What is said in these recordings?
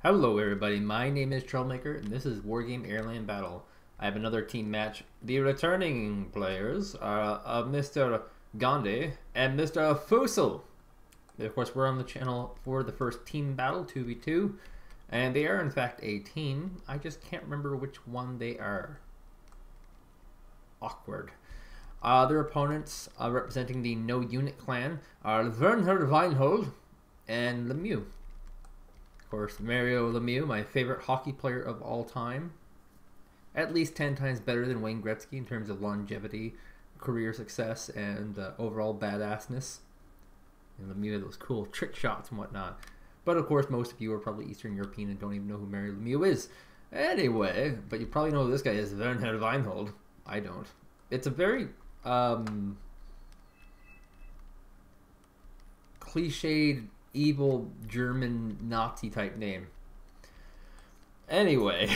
Hello everybody, my name is Troublemaker and this is Wargame AirLand Battle. I have another team match. The returning players are Mr. Gondie and Mr. Fussel. Of course, we're on the channel for the first team battle, 2v2. And they are in fact a team. I just can't remember which one they are. Awkward. Their opponents representing the No Unit clan are Werner Wienhold and Lemieux. Of course, Mario Lemieux, my favorite hockey player of all time. At least 10 times better than Wayne Gretzky in terms of longevity, career success, and overall badassness. And Lemieux had those cool trick shots and whatnot. But of course, most of you are probably Eastern European and don't even know who Mario Lemieux is. Anyway, but you probably know who this guy is, Werner Wienhold. I don't. It's a very cliched, evil German Nazi type name. Anyway,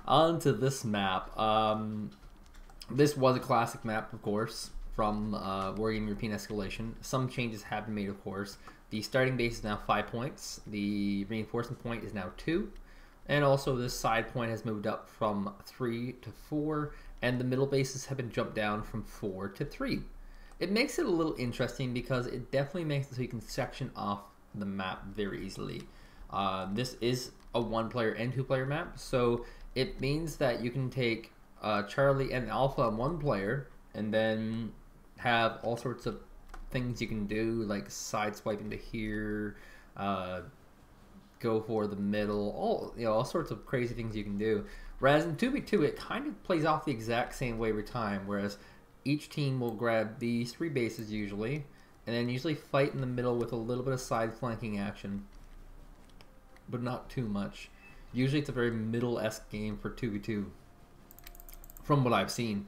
on to this map. This was a classic map, of course, from Wargame European Escalation. Some changes have been made, of course. The starting base is now 5 points. The reinforcement point is now 2. And also this side point has moved up from 3 to 4. And the middle bases have been jumped down from 4 to 3. It makes it a little interesting because it definitely makes it so you can section off the map very easily. This is a 1-player and 2-player map, so it means that you can take Charlie and Alpha on 1 player and then have all sorts of things you can do, like side swiping to here, go for the middle, all sorts of crazy things you can do. Whereas in 2v2, it kind of plays off the exact same way every time, whereas each team will grab these 3 bases usually, and then usually fight in the middle with a little bit of side flanking action, but not too much. Usually it's a very middle-esque game for 2v2, from what I've seen.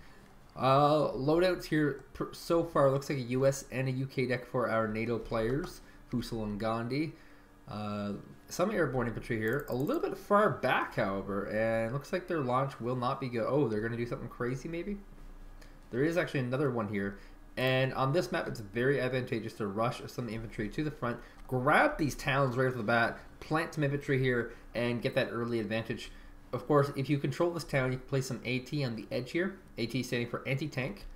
Loadouts here so far looks like a US and a UK deck for our NATO players, Fussel and Gondie. Some airborne infantry here, a little bit far back, however, and looks like their launch will not be good. Oh, they're going to do something crazy, maybe? There is actually another one here, and on this map, it's very advantageous to rush some infantry to the front, grab these towns right off the bat, plant some infantry here, and get that early advantage. Of course, if you control this town, you can place some AT on the edge here, AT standing for anti-tank,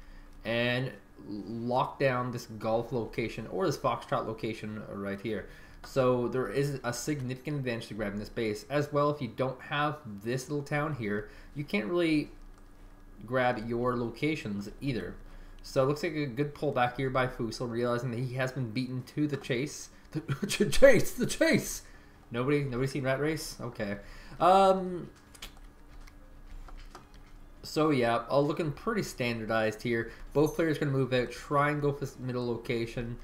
and lock down this Golf location, or this Foxtrot location right here. So there is a significant advantage to grabbing this base. As well, if you don't have this little town here, you can't really grab your locations either. So it looks like a good pullback here by Fussel, realizing that he has been beaten to the chase. The chase! Nobody seen Rat Race? Okay. So yeah, all looking pretty standardized here. Both players going to move out, try and go for this middle location.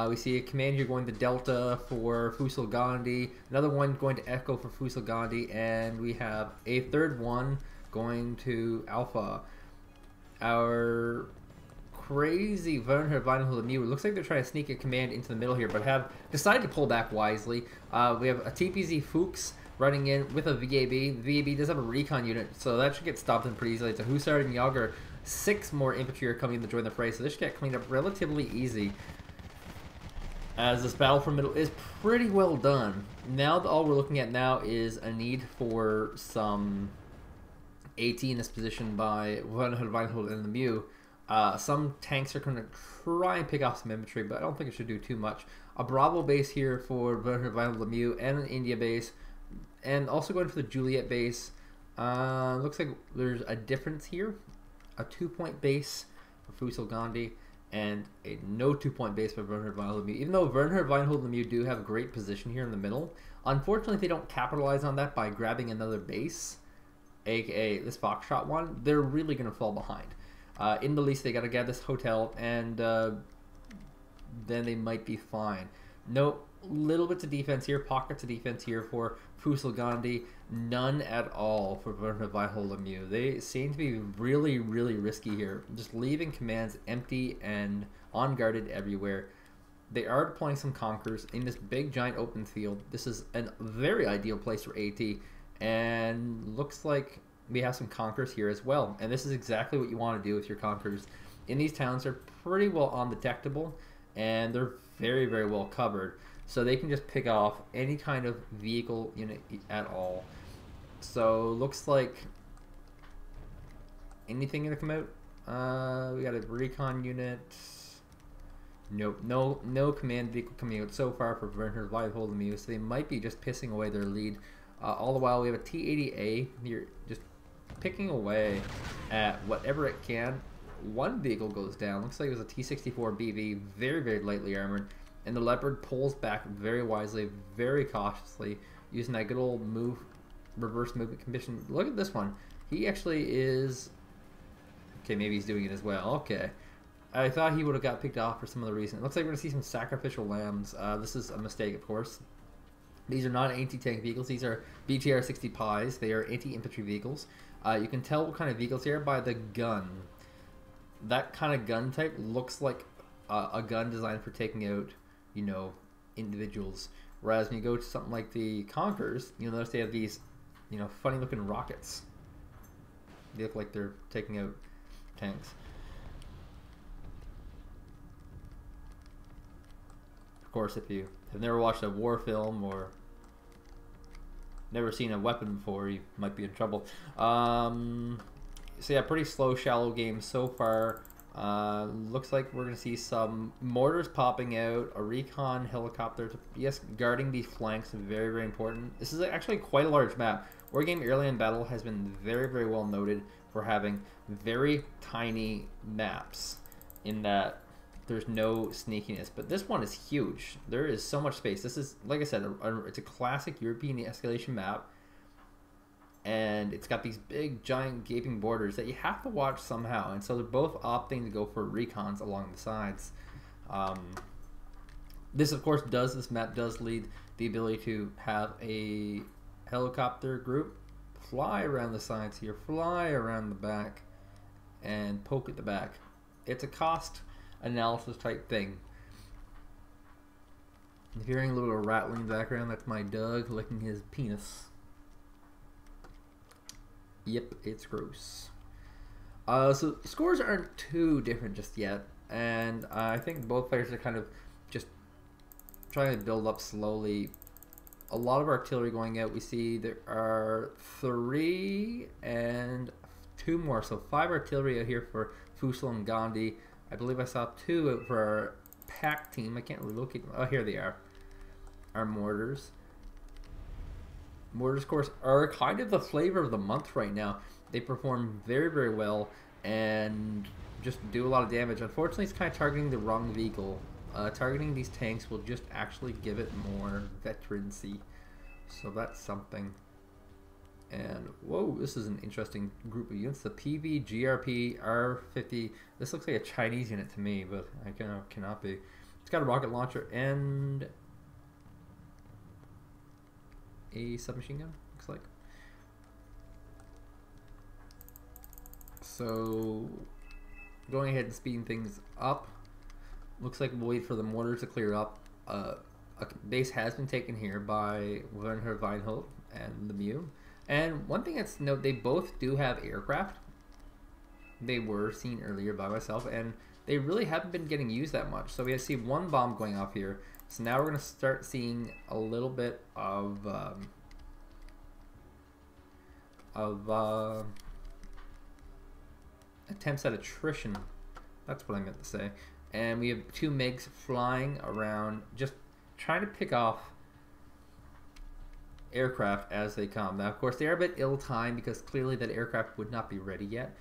We see a command here going to Delta for Fussel Gondie, another one going to Echo for Fussel Gondie, and we have a third one going to Alpha. Our crazy Werner Wienhold and Lemieux, looks like they're trying to sneak a command into the middle here, but have decided to pull back wisely. We have a TPZ Fuchs running in with a VAB. The VAB does have a recon unit, so that should get stopped in pretty easily. It's a Hussard and Jager. 6 more infantry are coming to join the fray, so this should get cleaned up relatively easy, as this battle for middle is pretty well done. Now all we're looking at now is a need for some AT in this position by Werner Wienhold and Lemieux. Some tanks are going to try and pick off some infantry, but I don't think it should do too much. A Bravo base here for Werner Wienhold and Lemieux, and an India base, and also going for the Juliet base. Looks like there's a difference here. A 2-point base for Fussel Gondie, and a no 2-point base for Werner Wienhold and Lemieux. Even though Werner Wienhold and Lemieux do have a great position here in the middle, unfortunately they don't capitalize on that by grabbing another base, aka this Foxtrot one. They're really going to fall behind. In the least, they got to get this hotel, and then they might be fine. No, little bits of defense here, pockets of defense here for Fussel Gondie. None at all for Werner Wienhold and Lemieux. They seem to be really, really risky here, just leaving commands empty and unguarded everywhere. They are deploying some Conquerors in this big, giant open field. This is a very ideal place for AT, and looks like we have some Conquerors here as well, and this is exactly what you want to do with your Conquerors. In these towns, they're pretty well undetectable, and they're very, very well covered. so they can just pick off any kind of vehicle unit at all. So looks like anything gonna come out. We got a recon unit. Nope, no command vehicle coming out so far for Werner Wienhold and Lemieux, so they might be just pissing away their lead. All the while we have a T-80A here just picking away at whatever it can. One vehicle goes down. Looks like it was a T-64 BV, very, very lightly armored. And the Leopard pulls back very wisely, very cautiously, using that good old move, reverse movement condition. Look at this one. He actually is... Okay, maybe he's doing it as well. Okay. I thought he would have got picked off for some other reason. It looks like we're going to see some sacrificial lambs. This is a mistake, of course. These are not anti-tank vehicles. These are BTR-60 Pies. They are anti-infantry vehicles. You can tell what kind of vehicles they are by the gun. That kind of gun type looks like a gun designed for taking out, you know, individuals. Whereas when you go to something like the Conquerors, you'll notice they have these, you know, funny-looking rockets. They look like they're taking out tanks. Of course, if you have never watched a war film or never seen a weapon before, you might be in trouble. So yeah, pretty slow, shallow game so far. Looks like we're going to see some mortars popping out, a recon helicopter, yes, guarding these flanks, very, very important. This is actually quite a large map. Wargame AirLand Battle has been very, very well noted for having very tiny maps in that there's no sneakiness, but this one is huge. There is so much space. This is, like I said, it's a classic European escalation map, and it's got these big, giant, gaping borders that you have to watch somehow, and so they're both opting to go for recons along the sides. This, of course, this map does lead the ability to have a helicopter group fly around the sides here, fly around the back, and poke at the back. It's a cost analysis type thing. If you're hearing a little rattling in the background, that's my dog licking his penis. Yep, it's gross. So scores aren't too different just yet, and I think both players are kind of just trying to build up slowly. A lot of artillery going out. We see there are 3 and 2 more, so 5 artillery out here for Fussel and Gondie. I believe I saw 2 out for our pack team. I can't really locate them. Oh, here they are. Our mortars. Mortars, of course, are kind of the flavor of the month right now. They perform very, very well and just do a lot of damage. Unfortunately, it's kind of targeting the wrong vehicle. Targeting these tanks will just actually give it more veterancy. So that's something. And whoa, this is an interesting group of units. The PV GRP R50. This looks like a Chinese unit to me, but I cannot be. It's got a rocket launcher and a submachine gun, looks like. So going ahead and speeding things up. Looks like we'll wait for the mortars to clear up. A base has been taken here by Werner Wienhold and Lemieux. And one thing that's note, they both do have aircraft. They were seen earlier by myself, and they really haven't been getting used that much. So we see 1 bomb going off here. So now we're going to start seeing a little bit of attempts at attrition. That's what I meant to say. And we have 2 MiGs flying around, just trying to pick off aircraft as they come. Now, of course, they are a bit ill-timed because clearly that aircraft would not be ready yet,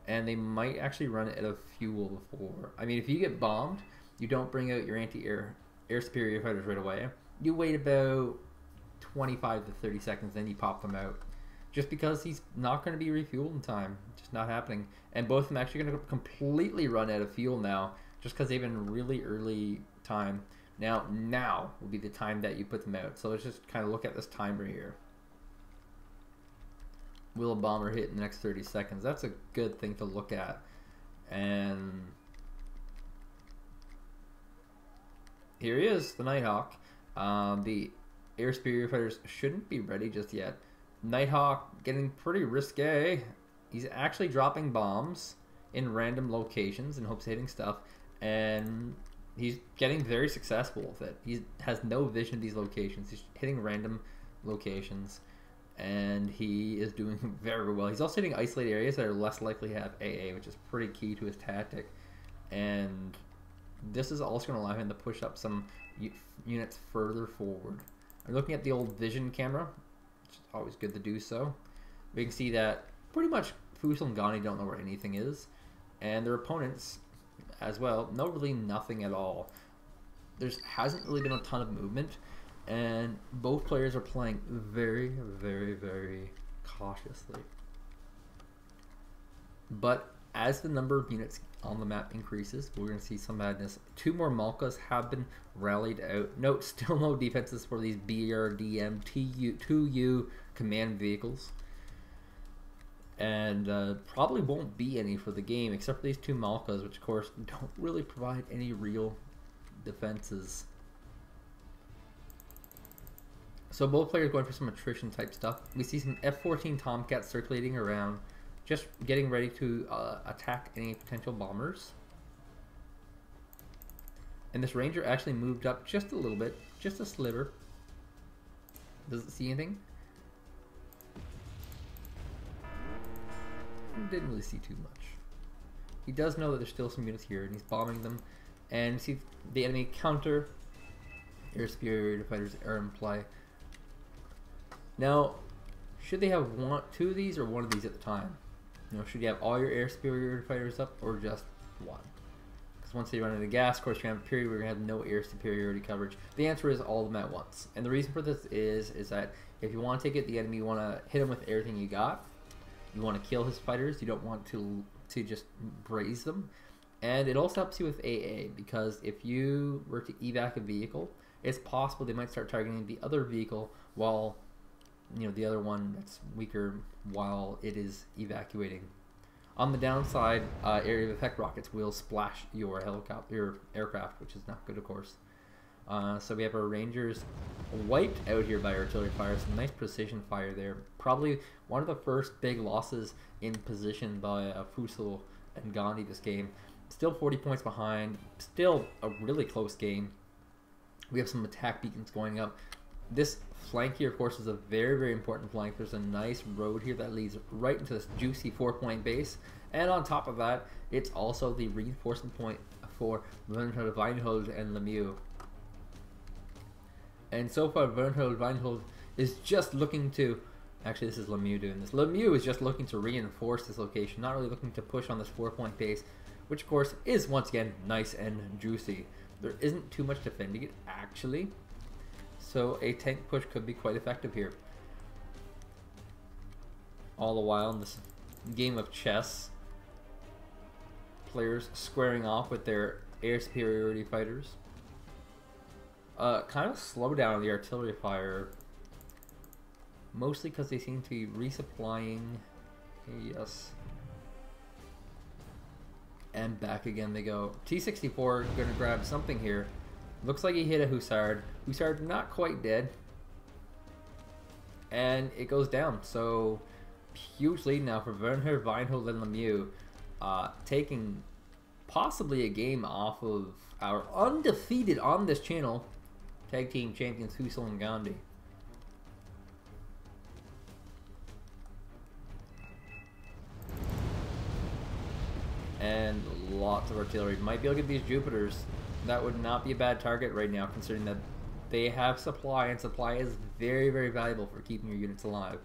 and they might actually run out of fuel before. I mean, if you get bombed, you don't bring out your anti-air superior fighters right away. You wait about 25 to 30 seconds, then you pop them out. Just because he's not going to be refueled in time. Just not happening. And both of them actually going to completely run out of fuel now, just because they've been really early time. Now will be the time that you put them out. So let's just kind of look at this timer here. Will a bomber hit in the next 30 seconds? That's a good thing to look at. And here he is, the Nighthawk. The air superior fighters shouldn't be ready just yet. Nighthawk getting pretty risque. He's actually dropping bombs in random locations in hopes of hitting stuff. And he's getting very successful with it. He has no vision of these locations. He's hitting random locations, and he is doing very well. He's also hitting isolated areas that are less likely to have AA, which is pretty key to his tactic. And this is also going to allow him to push up some units further forward. I'm looking at the old vision camera, which is always good to do so. We can see that pretty much Fussel and Gondie don't know where anything is, and their opponents as well know really nothing at all. There hasn't really been a ton of movement, and both players are playing very, very, very cautiously. But as the number of units on the map increases, we're going to see some madness. 2 more Malkas have been rallied out. Note, still no defenses for these BRDM 2U command vehicles. And probably won't be any for the game, except for these 2 Malkas, which of course don't really provide any real defenses. So both players going for some attrition type stuff. We see some F-14 Tomcats circulating around, just getting ready to attack any potential bombers. And this Ranger actually moved up just a little bit, just a sliver. Doesn't see anything. Didn't really see too much. He does know that there's still some units here, and he's bombing them. And see the enemy counter air superiority fighters are in play. Now, should they have 2 of these or 1 of these at the time? You know, should you have all your air superiority fighters up or just 1? Because once they run out of gas, of course, you have a period where you have no air superiority coverage. The answer is all of them at once. And the reason for this is that if you want to take it the enemy, you want to hit him with everything you got. You want to kill his fighters. You don't want to just braze them. And it also helps you with AA, because if you were to evac a vehicle, it's possible they might start targeting the other vehicle while, you know, the other one that's weaker while it is evacuating. On the downside, area of effect rockets will splash your aircraft, which is not good, of course. So we have our Rangers wiped out here by artillery fire. Some nice precision fire there. Probably one of the first big losses in position by Fussel and Gondie this game. Still 40 points behind. Still a really close game. We have some attack beacons going up. This flank here, of course, is a very, very important flank. There's a nice road here that leads right into this juicy 4-point base. And on top of that, it's also the reinforcement point for Werner Wienhold and Lemieux. And so far, Werner Wienhold is just looking to... Actually, this is Lemieux doing this. Lemieux is just looking to reinforce this location, not really looking to push on this 4-point base, which, of course, is, once again, nice and juicy. There isn't too much defending it, actually. So a tank push could be quite effective here. All the while in this game of chess, players squaring off with their air superiority fighters. Kind of slow down the artillery fire, mostly because they seem to be resupplying. Yes. And back again they go. T-64 gonna grab something here. Looks like he hit a Hussard. Hussard not quite dead. And it goes down. So, huge lead now for Werner Wienhold and Lemieux. Taking possibly a game off of our undefeated on this channel tag team champions Fussel and Gondie. And lots of artillery. Might be able to get these Jupiters. That would not be a bad target right now, considering that they have supply, and supply is very, very valuable for keeping your units alive.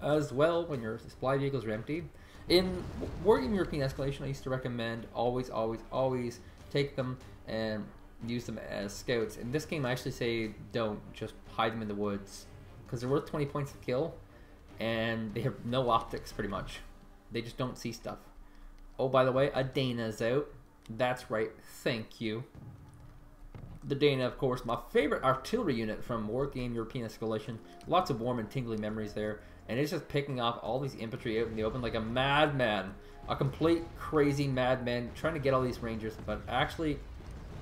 As well, when your supply vehicles are empty. In Wargame European Escalation, I used to recommend always take them and use them as scouts. In this game, I actually say don't, just hide them in the woods, because they're worth 20 points to kill, and they have no optics pretty much. They just don't see stuff. Oh, by the way, a Dana's out. That's right, thank you. The Dana, of course, my favorite artillery unit from Wargame European Escalation. Lots of warm and tingly memories there. And it's just picking off all these infantry out in the open like a madman. A complete crazy madman trying to get all these Rangers. But actually,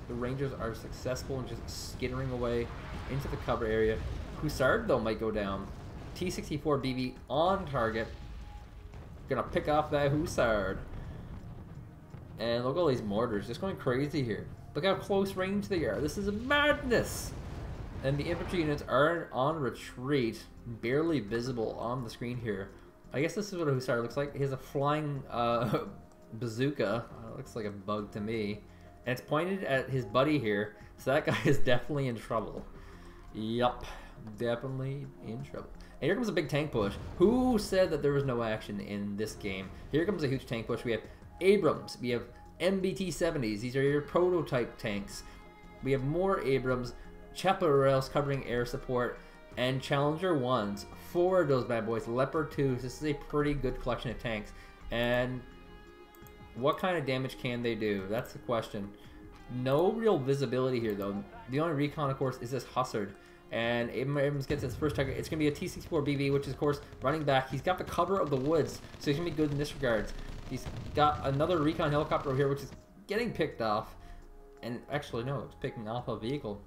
the Rangers are successful in just skittering away into the cover area. Hussard, though, might go down. T-64 BB on target. Gonna pick off that Hussard. And look at all these mortars, just going crazy here. Look how close range they are. This is madness. And the infantry units are on retreat, barely visible on the screen here. I guess this is what a hussar looks like. He has a flying bazooka. Looks like a bug to me. And it's pointed at his buddy here, so that guy is definitely in trouble. Yup, definitely in trouble. And here comes a big tank push. Who said that there was no action in this game? Here comes a huge tank push. We have Abrams. We have MBT-70s. These are your prototype tanks. We have more Abrams, Chaparrals covering air support, and Challenger 1s. 4 of those bad boys. Leopard 2s. This is a pretty good collection of tanks. And what kind of damage can they do? That's the question. No real visibility here, though. The only recon, of course, is this Hussard. And Abrams gets his first target. It's going to be a T-64BB, which is, of course, running back. He's got the cover of the woods, so he's going to be good in this regards. He's got another recon helicopter over here, which is getting picked off. And actually, no, it's picking off a vehicle.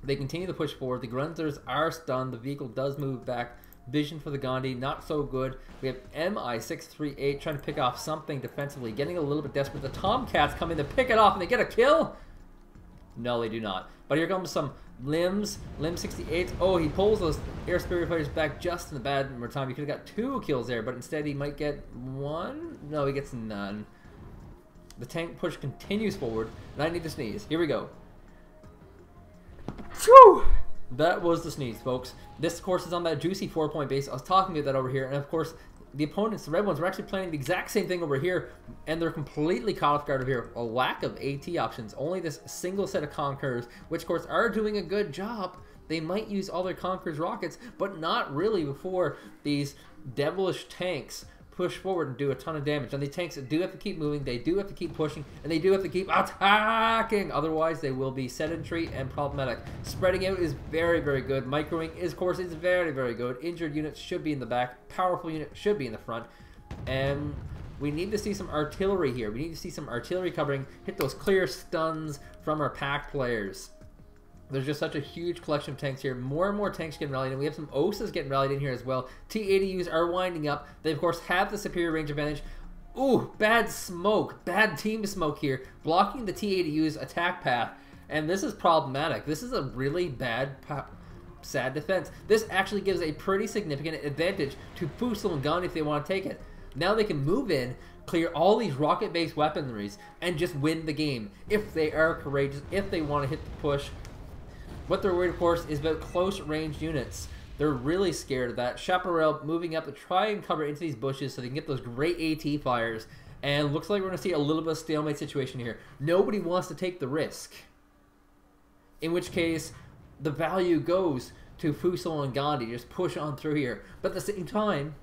They continue to push forward. The Grunzers are stunned. The vehicle does move back. Vision for the Gondie, not so good. We have MI-638 trying to pick off something defensively, getting a little bit desperate. The Tomcats come in to pick it off, and they get a kill? No, they do not. But here comes some Lim 68. Oh, he pulls those air superior fighters back just in the bad time. He could have got 2 kills there, but instead he might get 1? No, he gets none. The tank push continues forward, and I need to sneeze. Here we go. Whew! That was the sneeze, folks. This, of course, is on that juicy 4-point base. I was talking about that over here, and of course, the opponents, the red ones, were actually playing the exact same thing over here, and they're completely caught off guard over here. A lack of AT options. Only this single set of Conquerors, which, of course, are doing a good job. They might use all their Conquerors rockets, but not really before these devilish tanks push forward and do a ton of damage. And the tanks do have to keep moving, they do have to keep pushing, and they do have to keep attacking. Otherwise, they will be sedentary and problematic. Spreading out is very, very good. Microing is, of course, is very, very good. Injured units should be in the back. Powerful units should be in the front. And we need to see some artillery here. We need to see some artillery covering. Hit those clear stuns from our pack players. There's just such a huge collection of tanks here. More and more tanks getting rallied in. We have some OSAs getting rallied in here as well. T-80Us are winding up. They, of course, have the superior range advantage. Ooh, bad smoke. Bad team smoke here. Blocking the T-80Us attack path. And this is problematic. This is a really bad, sad defense. This actually gives a pretty significant advantage to Fussel and Gondie if they want to take it. Now they can move in, clear all these rocket-based weaponries, and just win the game. If they are courageous, if they want to hit the push. What they're worried, of course, is about close-range units. They're really scared of that. Chaparral moving up to try and cover into these bushes so they can get those great AT fires. And looks like we're going to see a little bit of stalemate situation here. Nobody wants to take the risk. In which case, the value goes to Fussel and Gondie. Just push on through here. But at the same time,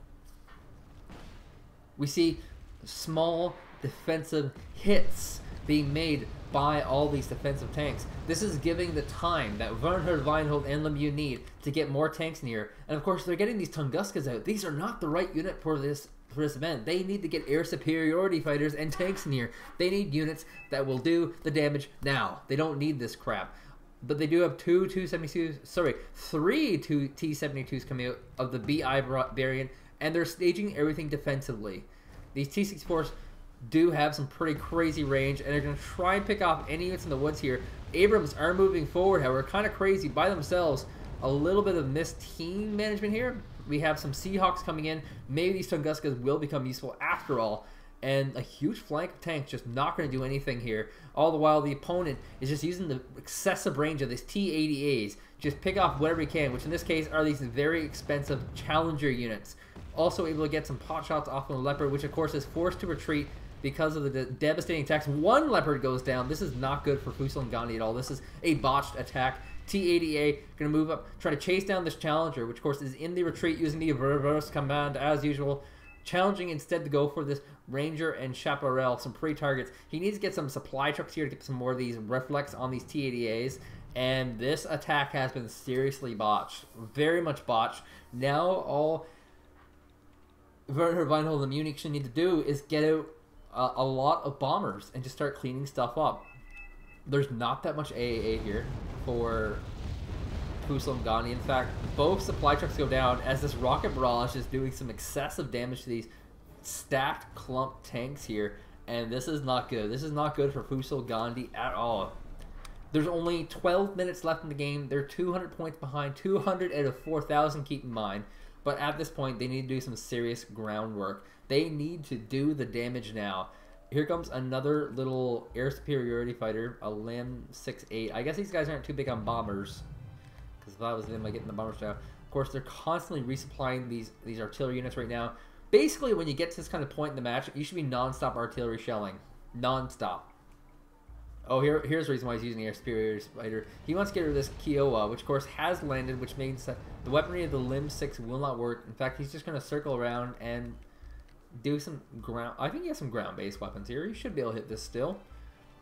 we see small defensive hits being made by all these defensive tanks. This is giving the time that Werner Wienhold and Lemieux need to get more tanks in here. And of course, they're getting these Tunguskas out. These are not the right unit for this event. They need to get air superiority fighters and tanks in here. They need units that will do the damage now. They don't need this crap. But they do have three T-72s coming out of the BI variant, and they're staging everything defensively. These T-64s do have some pretty crazy range, and they're going to try and pick off any units in the woods here. Abrams are moving forward, however, kind of crazy by themselves. A little bit of missed team management here. We have some Seahawks coming in. Maybe these Tunguskas will become useful after all. And a huge flank of tanks just not going to do anything here. All the while, the opponent is just using the excessive range of these T-80As. Just pick off whatever he can, which in this case are these very expensive Challenger units. Also able to get some pot shots off of the Leopard, which of course is forced to retreat because of the devastating attacks. One Leopard goes down. This is not good for Fussel and Gondie at all. This is a botched attack. T-80A going to move up, try to chase down this Challenger, which of course is in the retreat using the reverse command as usual. Challenging instead to go for this Ranger and Chaparral, some pre-targets. He needs to get some supply trucks here to get some more of these reflex on these T-80As. And this attack has been seriously botched. Very much botched. Now all Werner Wienhold and Lemieux need to do is get out a lot of bombers and just start cleaning stuff up. There's not that much AAA here for Fussel and Gondie. In fact, both supply trucks go down as this rocket barrage is doing some excessive damage to these stacked clump tanks here, and this is not good. This is not good for Fussel and Gondie at all. There's only 12 minutes left in the game. They're 200 points behind, 200 out of 4,000, keep in mind. But at this point, they need to do some serious groundwork. They need to do the damage now. Here comes another little air superiority fighter, a Lim 6-8. I guess these guys aren't too big on bombers, because if I was them, I'd get in the bombers down. Of course, they're constantly resupplying these artillery units right now. Basically, when you get to this kind of point in the match, you should be non-stop artillery shelling. Non-stop. Oh, here's the reason why he's using the air superiority fighter. He wants to get rid of this Kiowa, which of course has landed, which means that the weaponry of the Lim 6 will not work. In fact, he's just going to circle around and do some ground. I think he has some ground-based weapons here. He should be able to hit this still,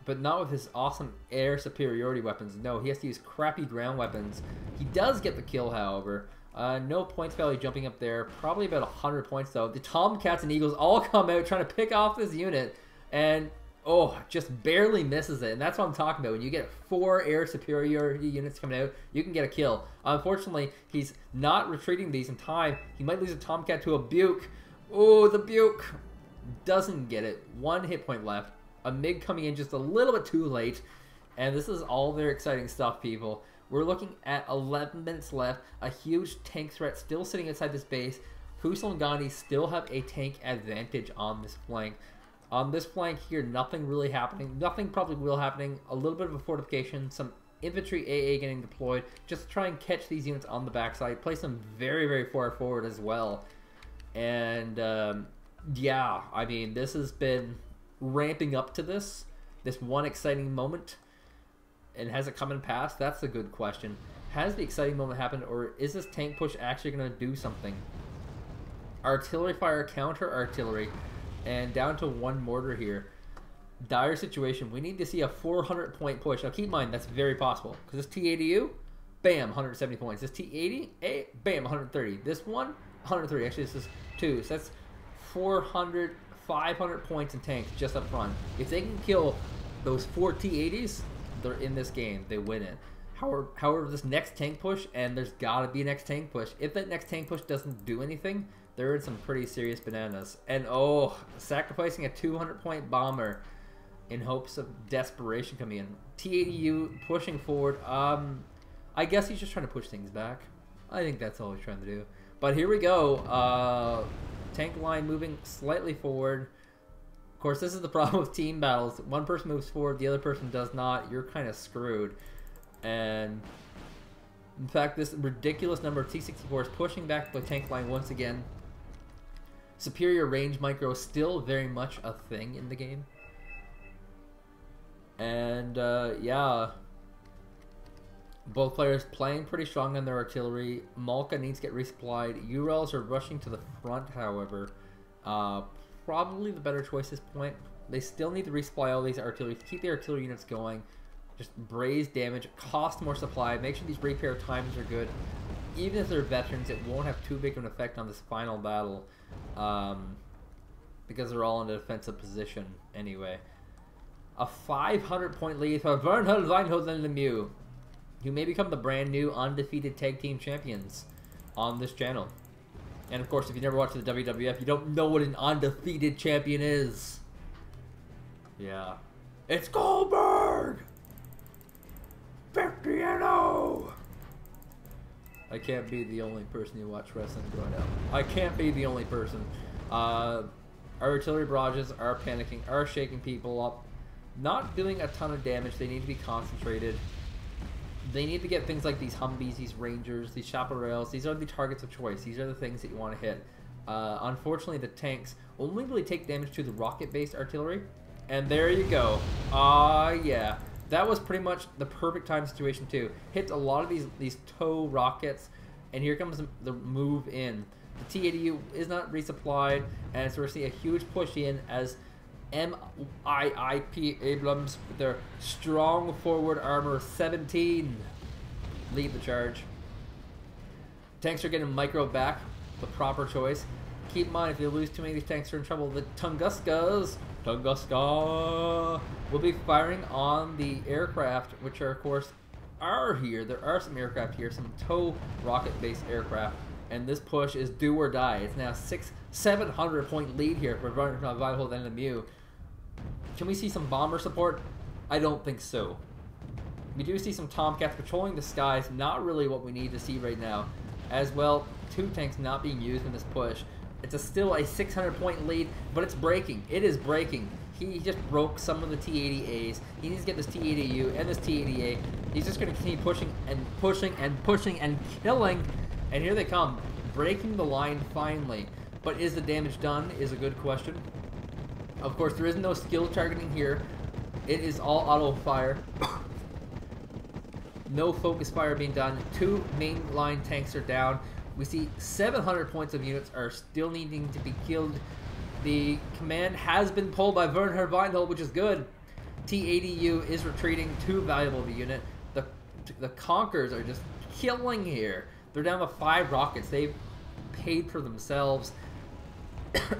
but not with his awesome air superiority weapons. No, he has to use crappy ground weapons. He does get the kill, however. No points value jumping up there. Probably about 100 points though. The Tomcats and Eagles all come out trying to pick off this unit, and oh, just barely misses it. And that's what I'm talking about. When you get 4 air superiority units coming out, you can get a kill. Unfortunately, he's not retreating these in time. He might lose a Tomcat to a Buke. Oh, the Buke doesn't get it. 1 hit point left. A MiG coming in just a little bit too late. And this is all very exciting stuff, people. We're looking at 11 minutes left. A huge tank threat still sitting inside this base. Fussel and Gondie still have a tank advantage on this flank. On this flank here, nothing really happening. Nothing probably will happening. A little bit of a fortification. Some infantry AA getting deployed. Just to try and catch these units on the backside. Place them very, very far forward as well. And yeah, I mean, this has been ramping up to this one exciting moment. And has it come and passed? That's a good question. Has the exciting moment happened, or is this tank push actually going to do something? Artillery fire, counter artillery, and down to 1 mortar here. Dire situation. We need to see a 400-point push. Now keep in mind, that's very possible, because this T80U, bam, 170 points. This T80A, bam, 130. This one, 130. Actually, this is 2. So that's 400, 500 points in tanks just up front. If they can kill those 4 T80s, they're in this game. They win it. However, this next tank push, and there's got to be a next tank push. If that next tank push doesn't do anything, they're in some pretty serious bananas. And oh, sacrificing a 200-point bomber in hopes of desperation coming in. T80U pushing forward. I guess he's just trying to push things back. I think that's all he's trying to do. But here we go. Tank line moving slightly forward. Of course, this is the problem with team battles. One person moves forward, the other person does not. You're kind of screwed. And in fact, this ridiculous number of T-64 is pushing back the tank line once again. Superior range micro is still very much a thing in the game. And yeah, both players playing pretty strong on their artillery. Malka needs to get resupplied. Urals are rushing to the front, however. Probably the better choice at this point. They still need to resupply all these artillery. Keep the artillery units going. Just braze damage, cost more supply, make sure these repair times are good. Even if they're veterans, it won't have too big of an effect on this final battle, because they're all in a defensive position anyway. A 500-point lead for Werner Wienhold and Lemieux, who may become the brand new undefeated tag team champions on this channel. And of course, if you never watched the WWF, you don't know what an undefeated champion is. Yeah. It's Goldberg! 50-0! I can't be the only person who watched wrestling growing up. I can't be the only person. Our artillery barrages are panicking, are shaking people up. Not doing a ton of damage. They need to be concentrated. They need to get things like these Humvees, these Rangers, these Chaparrals. These are the targets of choice. These are the things that you want to hit. Unfortunately, the tanks only really take damage to the rocket-based artillery. And there you go. Yeah. That was pretty much the perfect time situation, too. Hits a lot of these tow rockets. And here comes the move in. The T-80U is not resupplied. And so we're seeing a huge push in as MIIP Abrams with their strong forward armor 17 lead the charge. Tanks are getting micro back, the proper choice. Keep in mind, if you lose too many of these tanks, are in trouble. The Tunguska will be firing on the aircraft, which are, of course, are here. There are some aircraft here, some tow rocket-based aircraft, and this push is do or die. It's now 700 point lead here for Werner Wienhold and Lemieux. Can we see some bomber support? I don't think so. We do see some Tomcats patrolling the skies, not really what we need to see right now. As well, 2 tanks not being used in this push. It's still a 600-point lead, but it's breaking. It is breaking. He just broke some of the T-80As. He needs to get this T-80U and this T-80A. He's just going to continue pushing and pushing and pushing and killing. And here they come, breaking the line finally. But is the damage done is a good question. Of course, there is no skill targeting here. It is all auto fire. No focus fire being done. 2 mainline tanks are down. We see 700 points of units are still needing to be killed. The command has been pulled by Werner Wienhold, which is good. T-80U is retreating. Too valuable of a unit. The Conquerors are just killing here. They're down to 5 rockets. They've paid for themselves.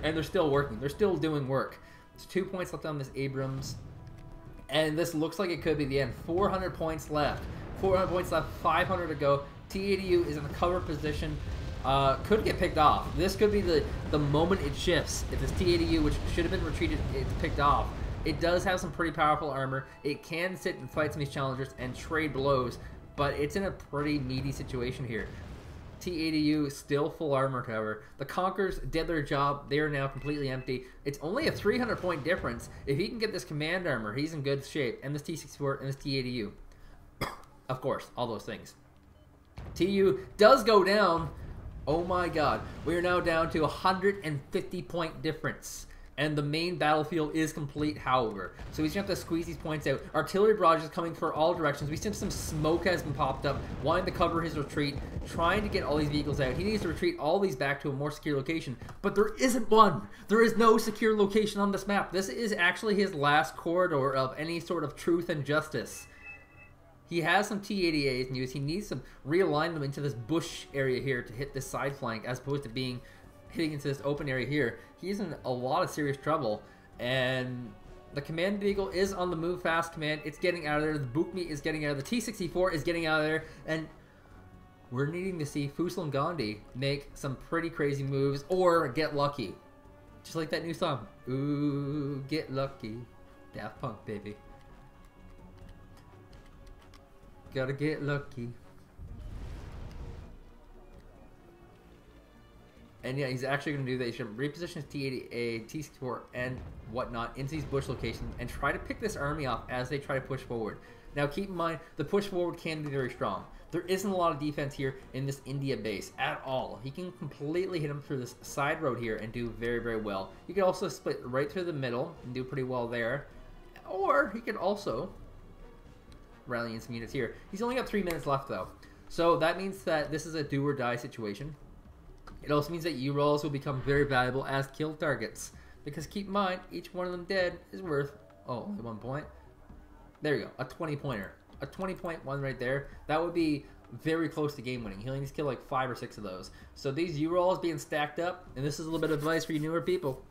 And they're still working. They're still doing work. There's 2 points left on this Abrams. And this looks like it could be the end. 400 points left. 400 points left. 500 to go. T-80U is in the cover position. Could get picked off. This could be the moment it shifts. If this T-80U, which should have been retreated, it's picked off. It does have some pretty powerful armor. It can sit and fight some of these challengers and trade blows, but it's in a pretty meaty situation here. T-80U still full armor, however. The Conquerors did their job. They are now completely empty. It's only a 300-point difference. If he can get this command armor, he's in good shape. And this T-64 and this T-80U. Of course, all those things. TU does go down. Oh my god. We are now down to a 150-point difference. And the main battlefield is complete, however. So he's going to have to squeeze these points out. Artillery barrages coming for all directions. We see some smoke has been popped up, wanting to cover his retreat, trying to get all these vehicles out. He needs to retreat all these back to a more secure location. But there isn't one. There is no secure location on this map. This is actually his last corridor of any sort of truth and justice. He has some T-80As in use. He needs to realign them into this bush area here to hit this side flank, as opposed to hitting into this open area here. He's in a lot of serious trouble, and the command vehicle is on the move fast command. It's getting out of there. The Bukmi is getting out of there. The T-64 is getting out of there, and we're needing to see Fussel and Gondie make some pretty crazy moves or get lucky. Just like that new song. Ooh, get lucky. Daft Punk, baby. Gotta get lucky. And yeah, he's actually going to do that. He's going to reposition his T-80A, T-64, and whatnot into these bush locations and try to pick this army off as they try to push forward. Now, keep in mind, the push forward can be very strong. There isn't a lot of defense here in this India base at all. He can completely hit him through this side road here and do very, very well. He could also split right through the middle and do pretty well there. Or he could also rally in some units here. He's only got 3 minutes left, though. So that means that this is a do-or-die situation. It also means that U-rolls will become very valuable as kill targets. Because keep in mind, each one of them dead is worth, oh, only 1 point. There you go, a 20-pointer. A 20-point one right there. That would be very close to game winning. He only needs to kill like 5 or 6 of those. So these U-rolls being stacked up, and this is a little bit of advice for you newer people.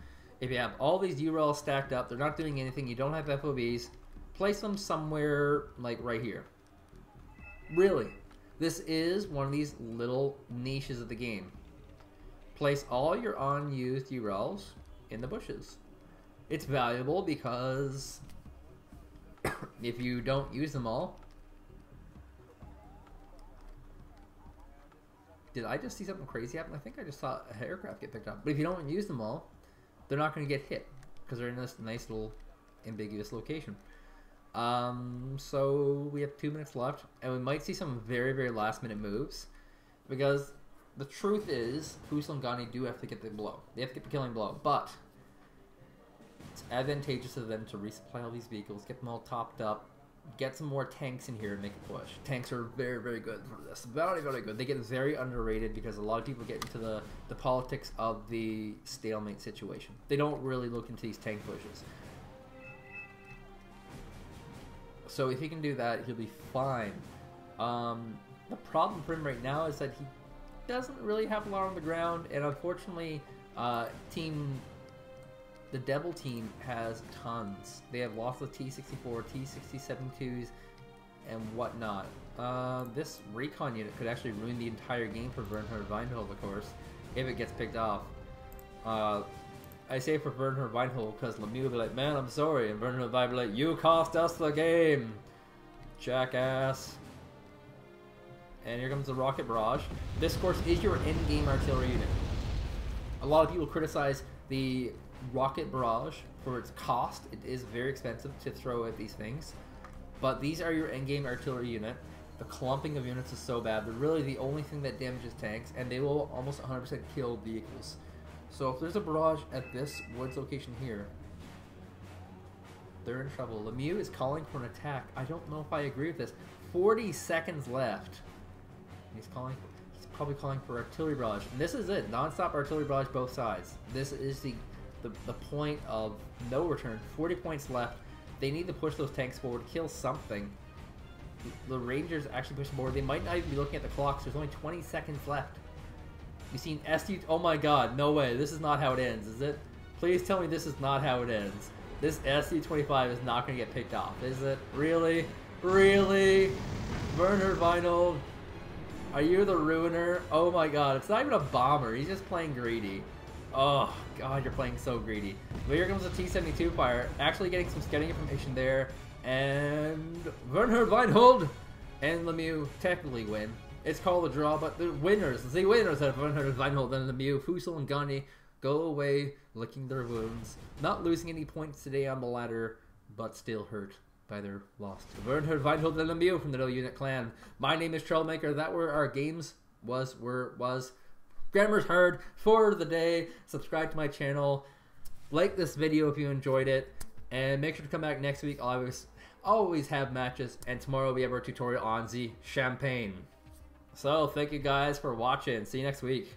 If you have all these U-rolls stacked up, they're not doing anything, you don't have FOBs, place them somewhere like right here. Really. This is one of these little niches of the game. Place all your unused U-rolls in the bushes. It's valuable because if you don't use them all... Did I just see something crazy happen? I think I just saw an aircraft get picked up. But if you don't use them all, they're not going to get hit because they're in this nice little ambiguous location. So we have 2 minutes left, and we might see some very, very last-minute moves because the truth is, Fussel and Gondie do have to get the blow. They have to get the killing blow, but it's advantageous to them to resupply all these vehicles, get them all topped up, get some more tanks in here and make a push. Tanks are very, very good for this. Very, very good. They get very underrated because a lot of people get into the politics of the stalemate situation. They don't really look into these tank pushes. So if he can do that, he'll be fine. The problem for him right now is that he doesn't really have a lot on the ground, and unfortunately, the Devil team has tons. They have lots of T-64, T-67-2s, and whatnot. This recon unit could actually ruin the entire game for Werner Wienhold, of course, if it gets picked off. I say for Werner Wienhold because Lemieux will be like, man, I'm sorry, and Werner will be like, you cost us the game. Jackass. And here comes the rocket barrage. This, of course, is your in-game artillery unit. A lot of people criticize the rocket barrage for its cost. It is very expensive to throw at these things. But these are your in-game artillery unit. The clumping of units is so bad. They're really the only thing that damages tanks, and they will almost 100% kill vehicles. So if there's a barrage at this woods location here, they're in trouble. Lemieux is calling for an attack. I don't know if I agree with this. 40 seconds left. He's probably calling for artillery barrage. And this is it. Non-stop artillery barrage both sides. This is the point of no return. 40 points left. They need to push those tanks forward, kill something. The Rangers actually push forward. They might not even be looking at the clocks. There's only 20 seconds left. You've seen SU... Oh my god, no way. This is not how it ends, is it? Please tell me this is not how it ends. This SU-25 is not going to get picked off, is it? Really? Really? Werner Wienhold? Are you the ruiner? Oh my god, it's not even a bomber. He's just playing greedy. Oh god, you're playing so greedy. But here comes the T-72 fire. Actually getting some scouting information there. And Werner Wienhold and Lemieux technically win. It's called a draw, but the winners of Werner Wienhold and Lemieux, Fussel and Gondie, go away licking their wounds. Not losing any points today on the ladder, but still hurt by their loss to Werner Wienhold and Lemieux from the No Unit Clan. My name is TheTroublmaker. That were our games. Was. Grammar's heard for the day. Subscribe to my channel. Like this video if you enjoyed it. And make sure to come back next week. I'll always have matches. And tomorrow we have our tutorial on the Champagne. So, thank you guys for watching. See you next week.